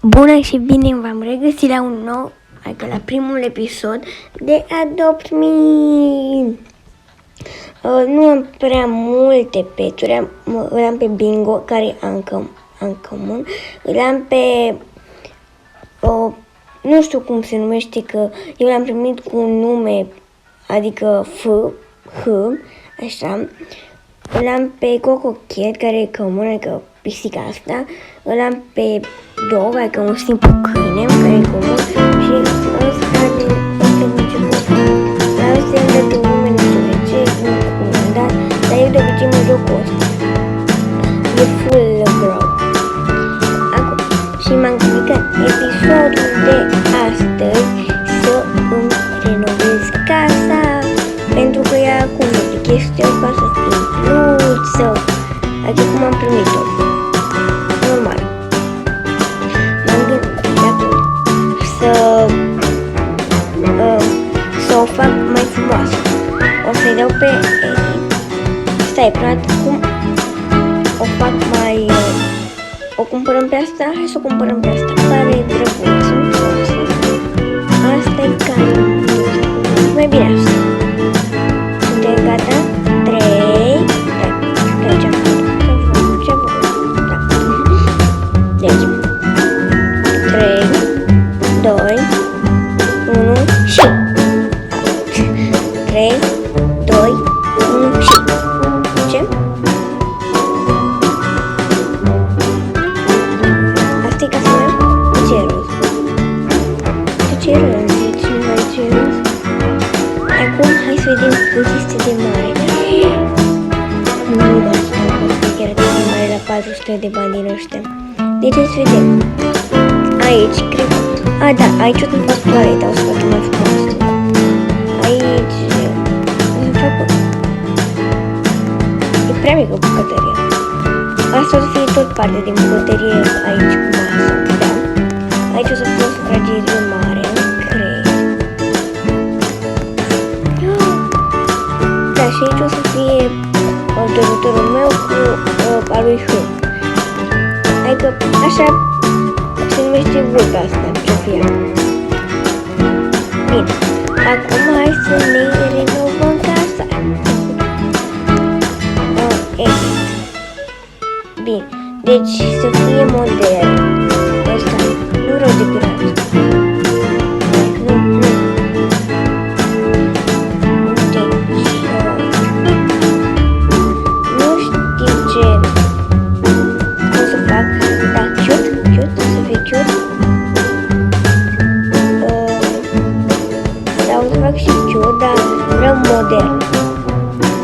Bună și bine v-am regăsit la un nou, adică la primul episod de Adopt Me. Nu am prea multe peturi, îl am pe Bingo, care e uncommon, îl am pe, nu știu cum se numește, că eu l-am primit cu un nume, adică așa. Îl am pe Coco Cat, care e comun, adică pisica asta. Îl am pe Dog, adică un simplu câine, care e comun. Și ăsta din început. La ăsta îmi dă de nume, nu știu de ce, nu cum, dar eu de obicei mă joc cu ăsta. E full grow. Acum, și m-am gândit că episodul de astăzi să îmi renovez casa, pentru că ea acum de chestia asta să includ, adică cum am primit-o. Normal. M-am gândit acum să o fac mai frumoasă. O să-i dau pe Ellie. Stai, până cum o fac mai... o cumpărăm pe asta? Hai să o cumpărăm pe asta. Care e drăguță? Asta e cam... mai bine asta. Suntem gata? 3... ce-am făcut? Da. Deci 3, 2, 1 și 3, 2, 1 și ce? Asta e casa mea? De ce e roz? De ce e roz? Deci nu mai ce e roz? Acum hai să vedem cât este de mare. Nu mă stau că chiar atât de mare la 400 de bani din ăștia. Deci hai să vedem. Aici, cred. A, da, aici o să-mi fac toaleta, o să fac mai frumos. Aici... o să fac... e prea mică bucătăria. Asta o să fie tot parte din bucătărie aici cu masă, da. Aici o să fie o sufragerie mare, cred. Da, și aici o să fie dormitorul meu cu al lui H. Adică așa se numește vulca asta, Sofia. Bine, acum hai să ne renovăm casa. Bine, deci să fie modern. Ăsta, nu rău de pirat. Modern.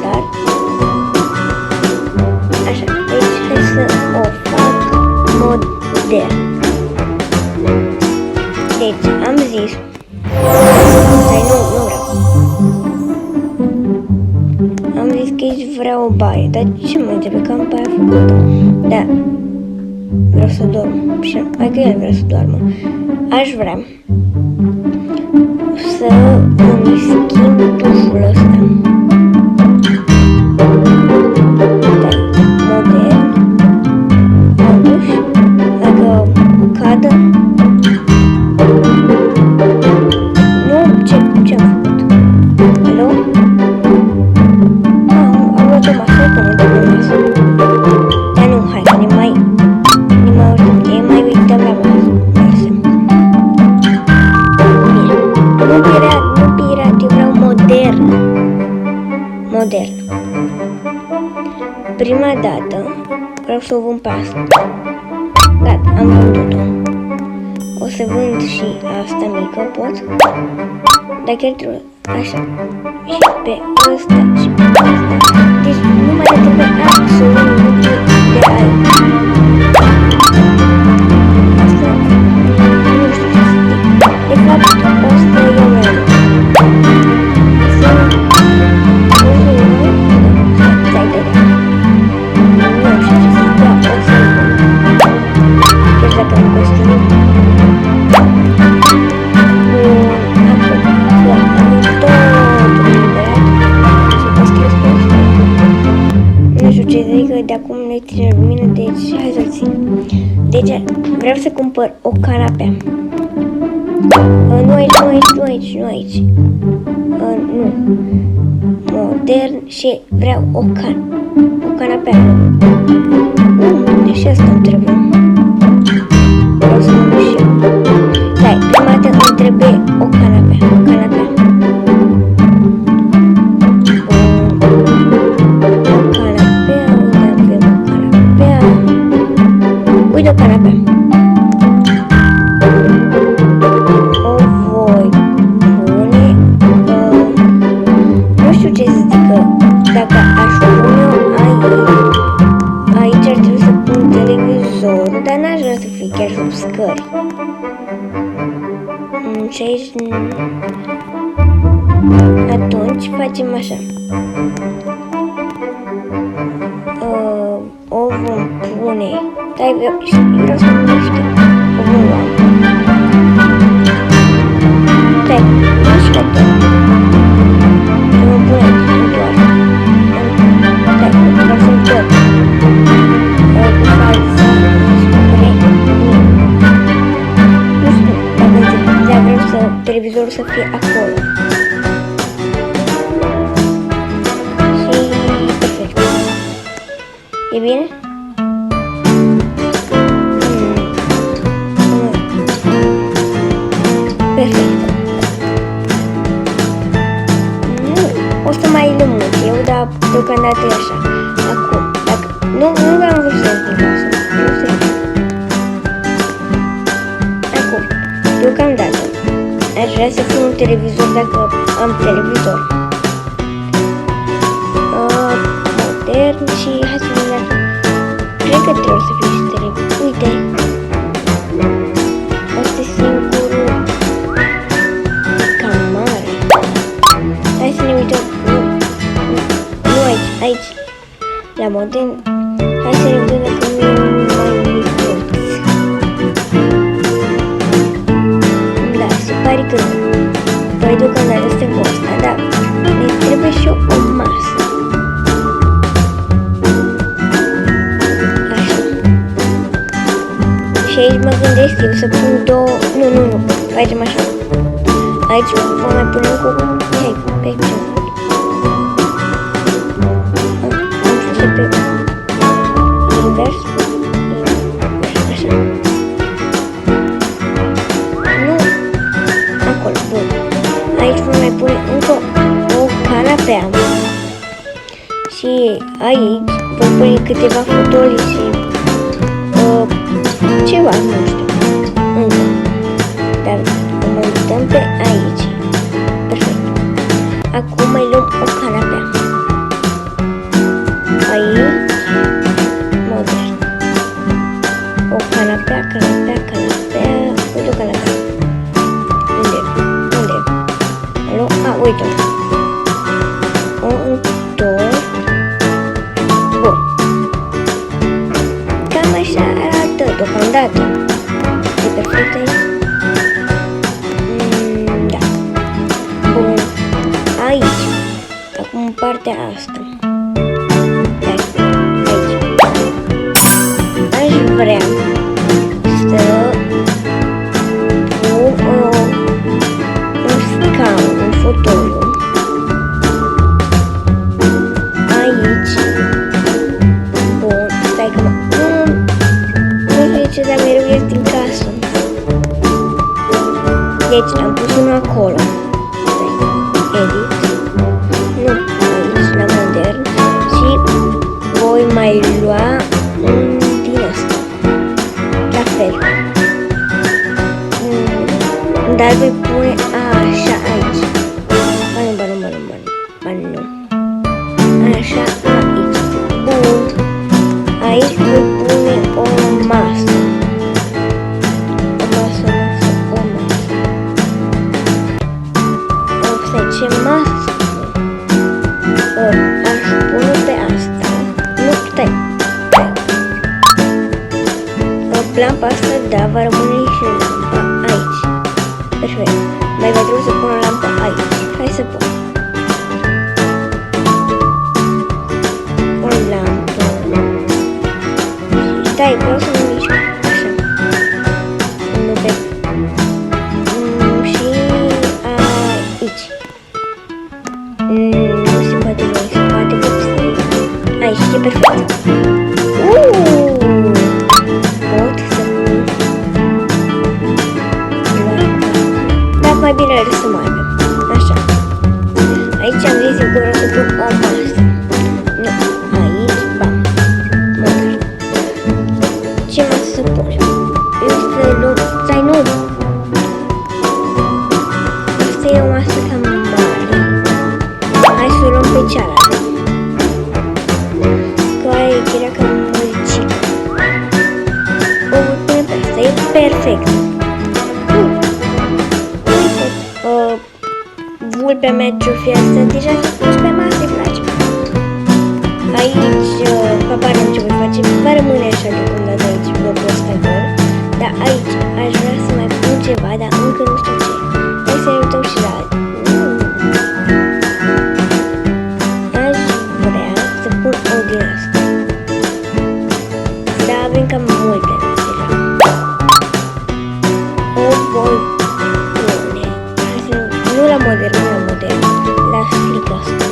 Dar așa, deci hai să o fac modern. Deci am zis nu vreau. Am zis că aici vreau o baie, dar ce mai trebuie, că am baia făcută. Da, vreau să dorm. Hai că el vrea să doarmă. Aș vrea să îmi schimb dușul ăsta. Da, modern. Duș. Dacă cadă. Nu, ce-am făcut? Alo? Am luat o masă, până de masă. Dar nu, hai că ne mai uităm la masă. Nu pirat, eu vreau modern. Modern. Prima dată vreau să o vând pe asta. Gata, am vândut-o. O să vând și asta mică, pot? Dar chiar trebuie așa. Și pe ăsta și pe ăsta. Deci nu mai trebuie absolut nimic de aici. Asta nu știu ce să zic. De fapt, o să iau mai mult. De acum ne ține lumină, deci vreau să cumpăr o canapea. Nu aici. Nu. Modern și vreau o canapea. Și asta îmi trebuie. Vreau să mă și eu. Stai, prima dată îmi trebuie o canapea. Uite o canapea. O voi pune, nu știu ce să zic, că dacă aș pune-o aici ar trebui să pun televizorul, dar n-aș vrea să fie chiar sub scări. Și aici, atunci facem așa. O vom pune. Stai, vreau să nu știu. O vom lua. Stai, nu știu tot. Eu mă pun aici, doar. Stai, vreau să-mi tot. Cu față, spune. Nu știu, dacă înțeleg, dar vreau să televizorul să fie acolo. Și perfect. E bine? Perfect. O să mai lământ eu, dar deocamdată e așa. Acum, dacă... Nu am vrut să ies din casă. Acum, deocamdată, aș vrea să pun un televizor dacă am televizor. Modern și hai să vedem dacă... Cred că trebuie să fie și televizor. Uite! Asta e singurul. E cam mare. Hai să ne uităm. Nu aici. La modern. Hai să ne uităm dacă nu e mai micuț. Da, se pare că nu. Păi deocamdată este ăsta, dar ne trebuie și o masă. Și aici mă gândesc eu să pun două... Nu, facem așa. Aici vom mai pune încă un... Hai, pe aici. Am pus pe... Invers. Așa. Nu. Acolo, bun. Aici vom mai pune încă o canapea. Și aici vom pune câteva fotolii și... ceva, nu știu, încă, dar mă uităm pe aici, perfect. Acum mai luăm o canapea, aici, modern, o canapea, uite o canapea, unde, alo, uite-o, o întorc, bun, cam așa arată deocamdată. E perfect aici? Da. Bun. Aici. Acum partea asta. Aici. Aș vrea să pun un scaun, un fotoliu. Aici. Bun. Stai că ce dar mereu ies din casă. Deci am pus unul acolo. Edit. Nu, aici, la modern. Și voi mai lua un din asta. La fel. Dar voi pune așa aici. Ba nu. Așa aici. Bun. Aici voi pune o masă. Ce masă? Aș pune pe asta. Nu, stai. Lampa asta, da, va rămâne și lampa aici. Perfect. Mai va trebui să pun o lampă aici. Hai să pun. O lampă. Stai, vreau să mă mișc. Așa. bine are să mai avem. Așa. Aici am zis sigur o să pun o masă. Nu, aici, ba. Măcar. Ce masă să pun? Eu să luăm, stai, nu! Asta e o masă cam mare. Hai să o luăm pe cealaltă. Că aia era cam măricică. O voi pune pe asta, e perfect. Vulpea mea ce-o asta, deja s-a pus pe masă, îi place. Aici, habar n-am ce voi face, va rămâne așa de cum dați aici blocul ăsta gol. Dar aici aș vrea să mai pun ceva, dar încă nu știu ce. Hai să ne uităm și la alții. Aș vrea să pun o din asta. Dar avem cam multe deja. O voi pune. Hai să nu la modern, nu la modern. La slick asta.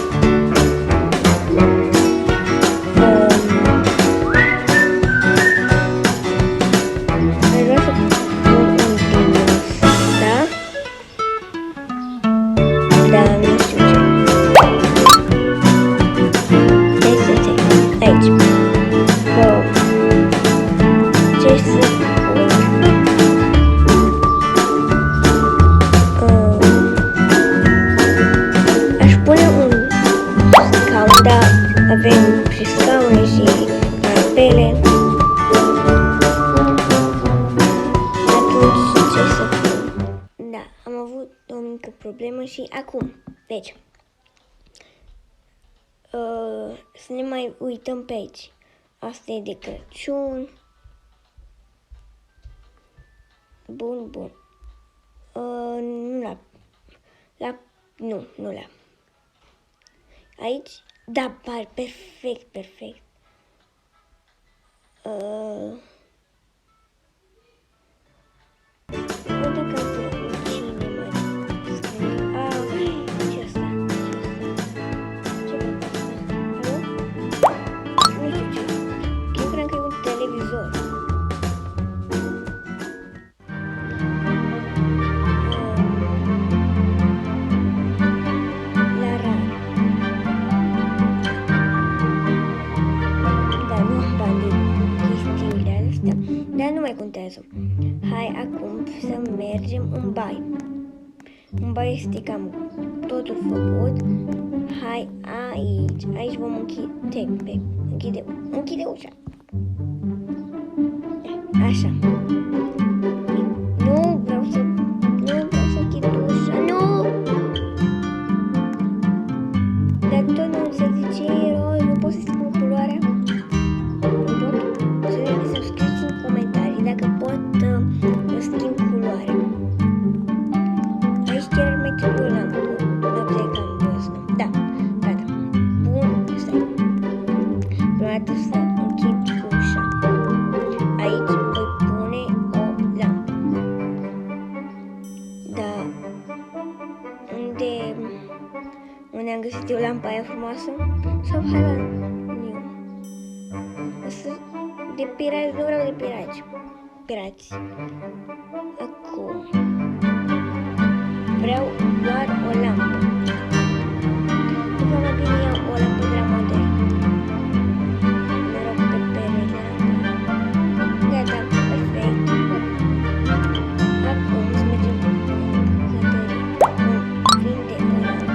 Avem și scaune și carpele. Atunci ce să pun? Da, am avut o mică problemă și acum, deci, să ne mai uităm pe aici. Asta e de Crăciun. Bun, bun. Nu la. Aici, da, par perfect, perfect. Văd dacă am plăcut cine mai scrie. Ce asta? Ce văd asta? Alo? Nu știu ce. Eu cred că e un televizor. Dar nu mai contează. Hai acum să mergem în baie. În baie este cam totul făcut. Hai aici. Aici vom închide ușa. Așa. Nu vreau să închid ușa. Nu! Dar tot nu se zice roz. Nu pot să spun culoarea. Dacă pot schimb culoarea. Aici chiar mai trebuie o lampă. Noaptea e cam găsnă. Da, gata. Bun, stai. Prima dată să închid ușa. Aici voi pune o lampă. Da. Unde am găsit eu lampa aia frumoasă? Sau hai la new. De pirați, nu vreau de pirați. Acum vreau doar o lampă. După mai bine iau o lampă de la model. Mă rog pe perete lampa. Gata, perfect. Acum să mergem cu bucătării. Vinde o lampă.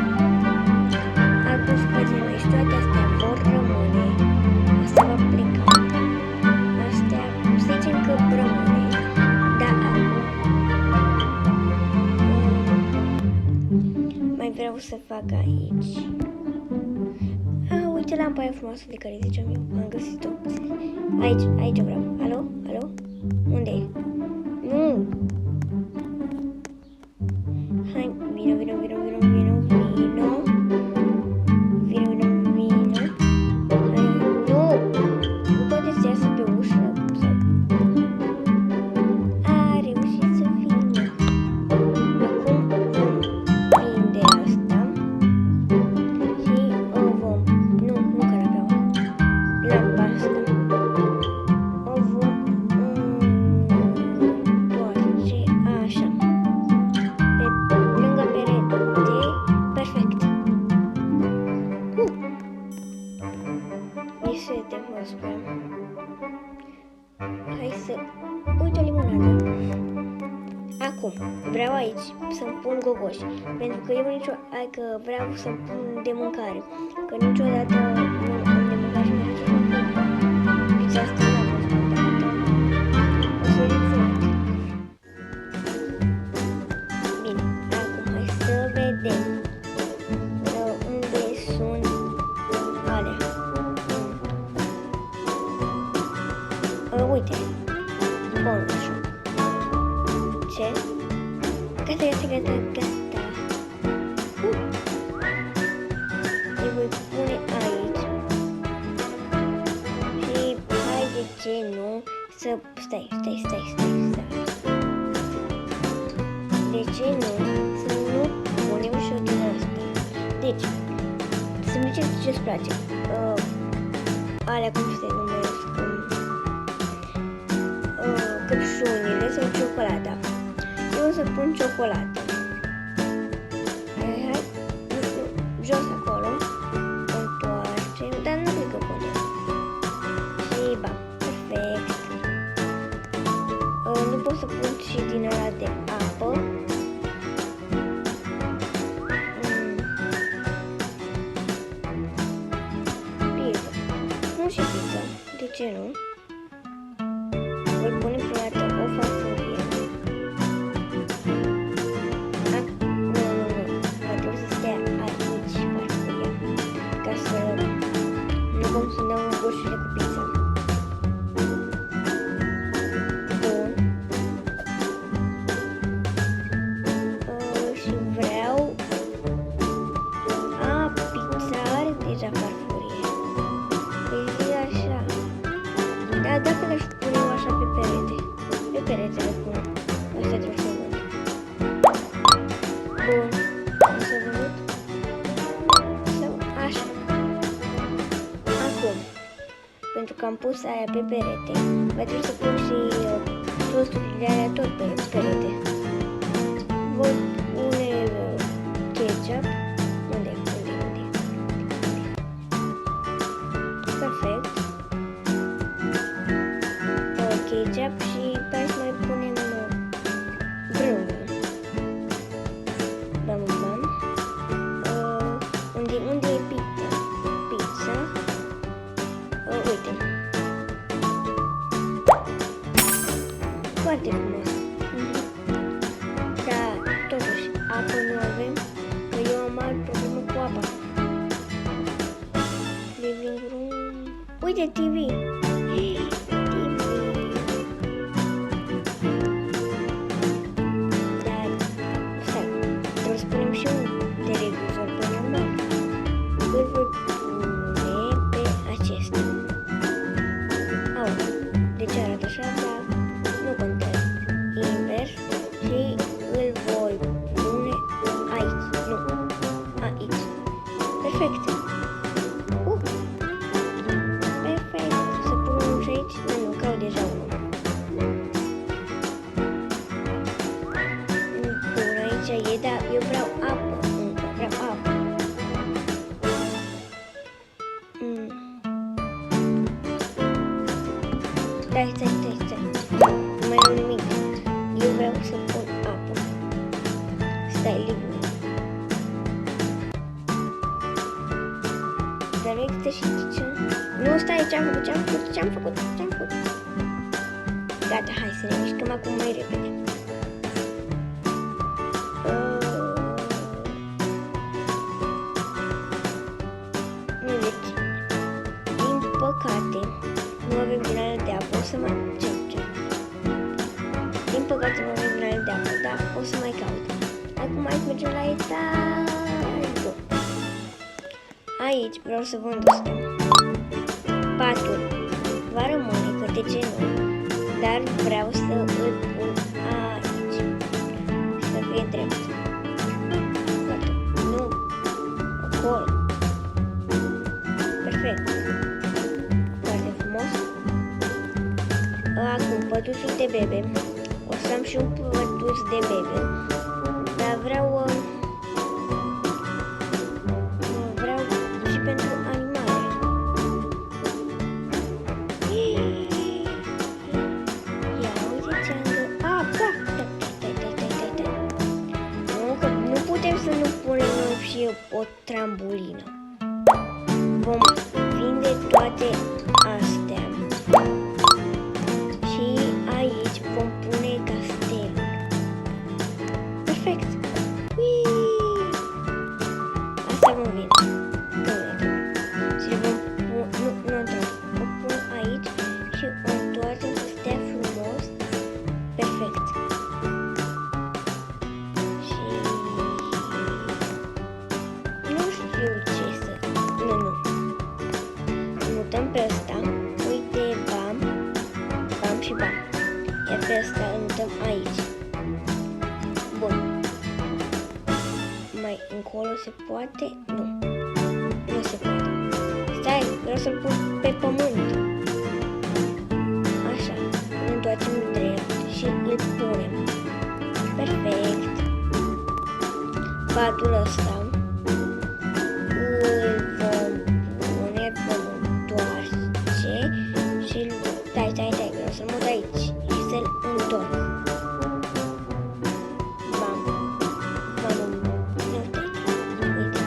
Acum să facem aici toate astea vor rămâne. Asta va pleca. Astea, să zicem că rămâne. Da, acum mai vreau să fac aici. Uite lampa aia frumoasă de care ziceam eu. Am găsit-o. Aici vreau. Alo? Unde e? Nu! Hai, vino. să-mi pun gogoși. Pentru că eu adică vreau să-mi pun de mâncare. Că niciodată nu am de mâncare și mi-a pizza asta n-a fost cumpărată. O să reținut. Bine, acum hai să vedem unde sunt alea. Uite, bonusul. Ce? Gata. Îi voi pune aici. Și hai de ce nu să... Stai. De ce nu să nu punem și o din asta? Deci, să-mi ziceți ce-ți place. Alea cum se numesc. Căpșunile sau ciocolata. Eu o să pun ciocolată. Hai, jos acolo. Întoarcem, dar nu cred că punem. Și ba, perfect. Nu pot să pun și din ăla de apă. Pizza. Nu și pizza. De ce nu? Voi pune prima dată o farfurie. Nu. Va trebui să stea aici farfuria. Ca să nu confundăm gușurile cu pizza. Bun. Și vreau... Pizza are deja farfurie. Păi așa. Dar dacă le-aș pune eu așa pe perete. Pe perete le pun. Asta trebuie să văd. Bun. Am să văd. Sau așa. Acum. Pentru că am pus aia pe perete, va trebui să pun și sosurile alea tot pe perete. Voi pune ketchup. Unde? Perfect. Ketchup și pe aici mai punem brânză. Bam. Unde e pizza? Pizza. Uite. Foarte frumos. Dar totuși apă nu avem, că eu am mare problemă cu apa. Living room. Uite TV. Perfect. Perfect. Să pun unul și aici? Nu, caut deja unul. Bun, aici e, dar eu vreau apă. Vreau apă. Stai. Nu mai am nimic. Eu vreau să pun apă. Stai, liber. Dar nu există și ce? Nu, stai, ce-am făcut? Gata, hai să ne mișcăm acum mai repede. Nu, deci, din păcate, nu avem granele de apă, o să mai... Ce? Din păcate nu avem granele de apă, dar o să mai caut. Acum hai să mergem la etajul. Aici vreau să vând ăsta. Patul va rămâne, că de ce nu? Dar vreau să îl pun aici. Să fie drept. Gata. Nu. Acolo. Perfect. Foarte frumos. Acum, pătuțul de bebe. O să am și un pătuț de bebe. Dar vreau... pentru animale. Ia uite ce am găsit. Stai. o trambulină. Vom vinde toate astea și aici vom pune castelul. Perfect! Uii! Asta vom vinde. Și vom o pun aici și o întoarcem să stea frumos. Perfect! Și nu știu ce să... Nu. Mutăm pe ăsta. Uite, bam și bam. Iar pe ăsta îl mutăm aici. Bun. Mai încolo se poate? Nu se poate. Stai, vreau să-l pun pe pământ. Așa. Îl întoarcem drept și îl punem. Perfect. Patul ăsta îl vom pune, vom întoarce și îl... Stai, vreau să-l mut aici și să-l întorc. Bam. Uite.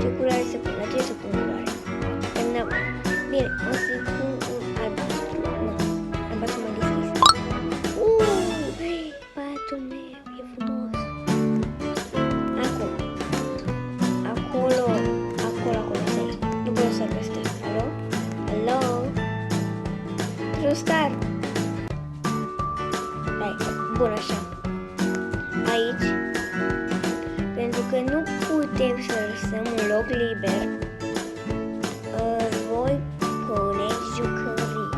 Ce culoare să pun? La ce să pun culoare? Bine, o să-i pun un albastru. Nu, albastru mai deschis. Patul meu e frumos. Acolo, stai. Nu vreau să-l peste. Alo? Trustar. Hai, bun așa. Aici, pentru că nu putem să lăsăm un loc liber, voi pune jucării.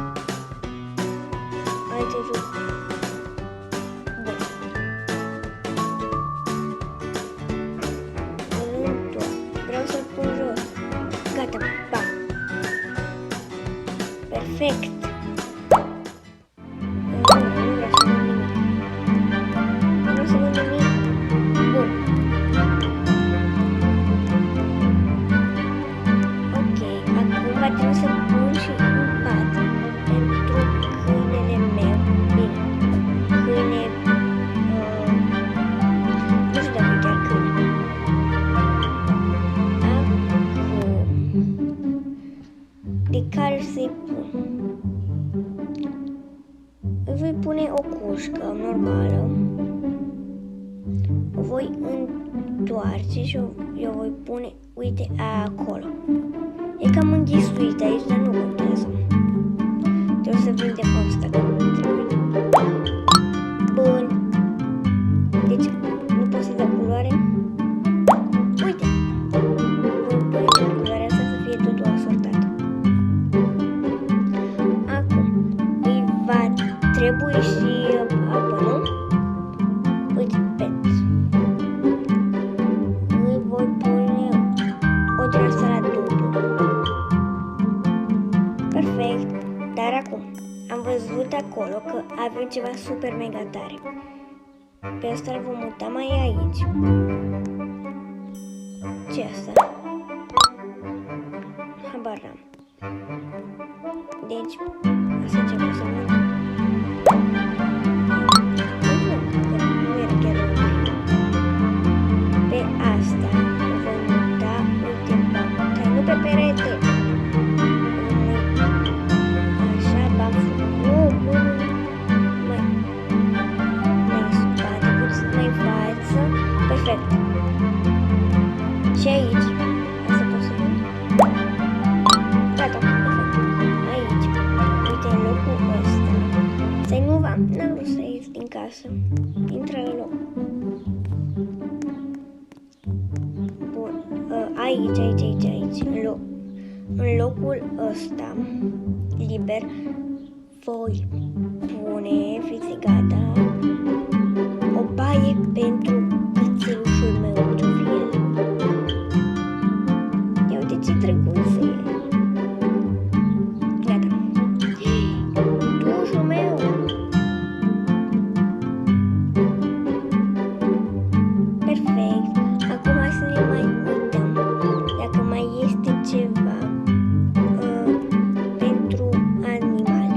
Alte jucării. Bun. Vreau să-l pun jos. Gata, pa. Perfect. Nu vreau să văd nimic. Bun. Ok, acum va trebui să pun și un pat pentru câinele meu. Bine, câine... nu știu dacă chiar câine. Acum, de care să-i pun? Îi voi pune o cușcă normală. O voi întoarce și eu voi pune, uite, acolo. E cam înghistuit aici, dar nu contează. Trebuie să vindem asta, că nu trebuie. Bun. Deci, nu pot să dau culoare. Uite. Voi pune culoarea asta să fie totul asortat. Acum, îi va trebui și apă, nu? Uite, pet. Îi voi pune o trasă la dublu. Perfect. Dar acum, am văzut acolo că avem ceva super mega tare. Pe asta îl vom muta mai aici. Ce asta? Habar n-am. Deci, asta ce vreau să mut. Nu era chiar o primă. Pe asta o voi muta, uite, dar nu pe perete. Așa, bam, mai în spate, puțin mai în față. Perfect. Și aici, asta pot să văd. Gata, perfect. Aici, uite, în locul ăsta. Să-i nu n-am vrut să ies din casă. Intră la loc. Bun, aici, în locul ăsta, liber, voi pune, fiți gata, o baie pentru cățelușul meu, ce-o fi el. Ia uite ce drăguț e. Gata. Dușul meu. Perfect. Acum să ne mai uităm dacă mai este ceva pentru animal.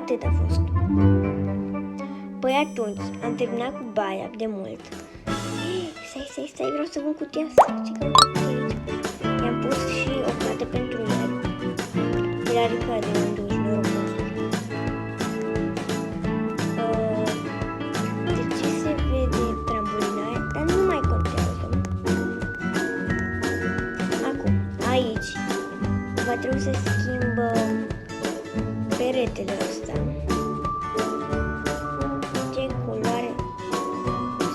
atât a fost. Păi atunci, am terminat cu baia de mult. Stai, vreau să vând cutia asta. Ce că aici? I-am pus și o plată pentru el. El are cade în duș, normal. De ce se vede trambolina aia? Dar nu mai contează. Acum, aici, va trebui să schimb peretele ăsta. Ce culoare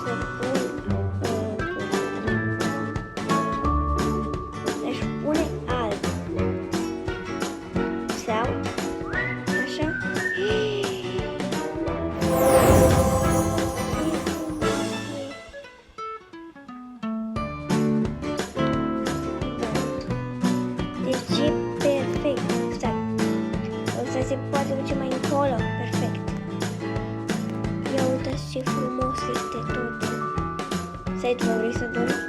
să pun? Aș pune alb. Sau așa. Deci e perfect. Ăsta se poate duce mai încolo. Perfect. Ia uitați ce frumos este totul. Stai, tu mai vrei să dormi?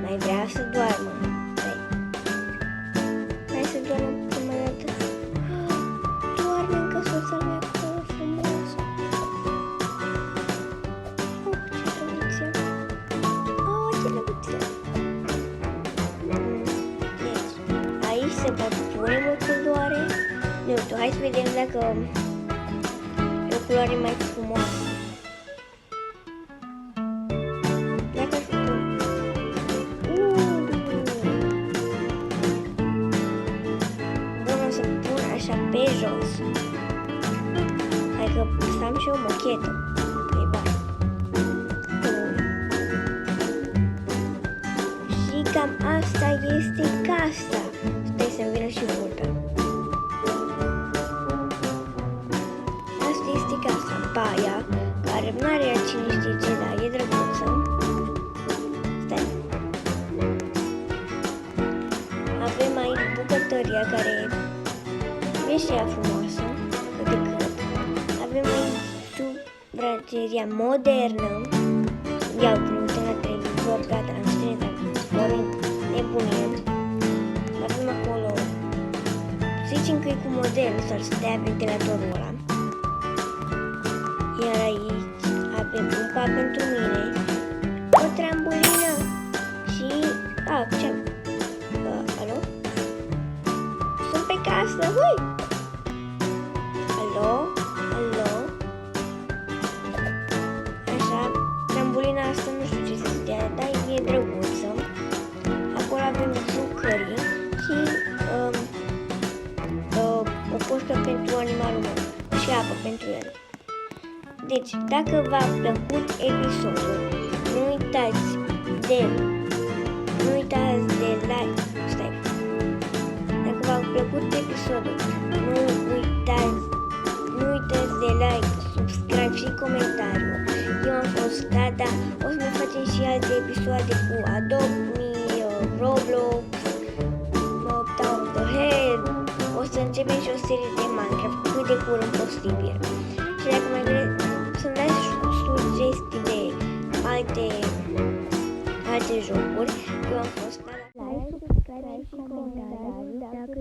Mai vrea să doarmă. Hai să doarmă prima dată. Doarme încă soțul meu acolo frumos. Ce drăguțel. Ce drăguțel. Deci, aici se poate pune o culoare. Nu știu, hai să vedem dacă e o culoare mai frumoasă. Dacă aș pune... Bun, o să pun așa pe jos. Hai că să am și o mochetă. Păi ba. Și cam asta este casa. Stai să-mi vină și vulpea. Asta este casa, baia, care nu are cine știe ce, dar e drăguță. Stai. Avem aici bucătăria, care e și ea frumoasă, de cât. Avem aici sufrageria modernă. Ia uite, ne uităm la televizor, gata, am strânit, am nebunie. Avem acolo, zicem că e cu modelul, să-l stea ventilatorul ăla. Iar aici avem un pat pentru mine, o trambulină și... ce? Alo? Sunt pe casă, hui! Alo? Așa, trambulina asta nu știu ce se stea, dar e drăguță. Acolo avem jucării și o poștă pentru animalul meu și apă pentru el. Deci, dacă v-a plăcut episodul, nu uitați de like. Stai. Dacă v-a plăcut episodul, nu uitați de like, subscribe și comentariu. Eu am fost Tata, o să ne facem și alte episoade cu Adopt Me, Roblox, Town of the Head. O să începem și o serie de Minecraft cât de curând posibil. Și dacă mai vreți să-mi dați sugestii de alte jocuri, eu am fost Tata. Like, subscribe și comentariu dacă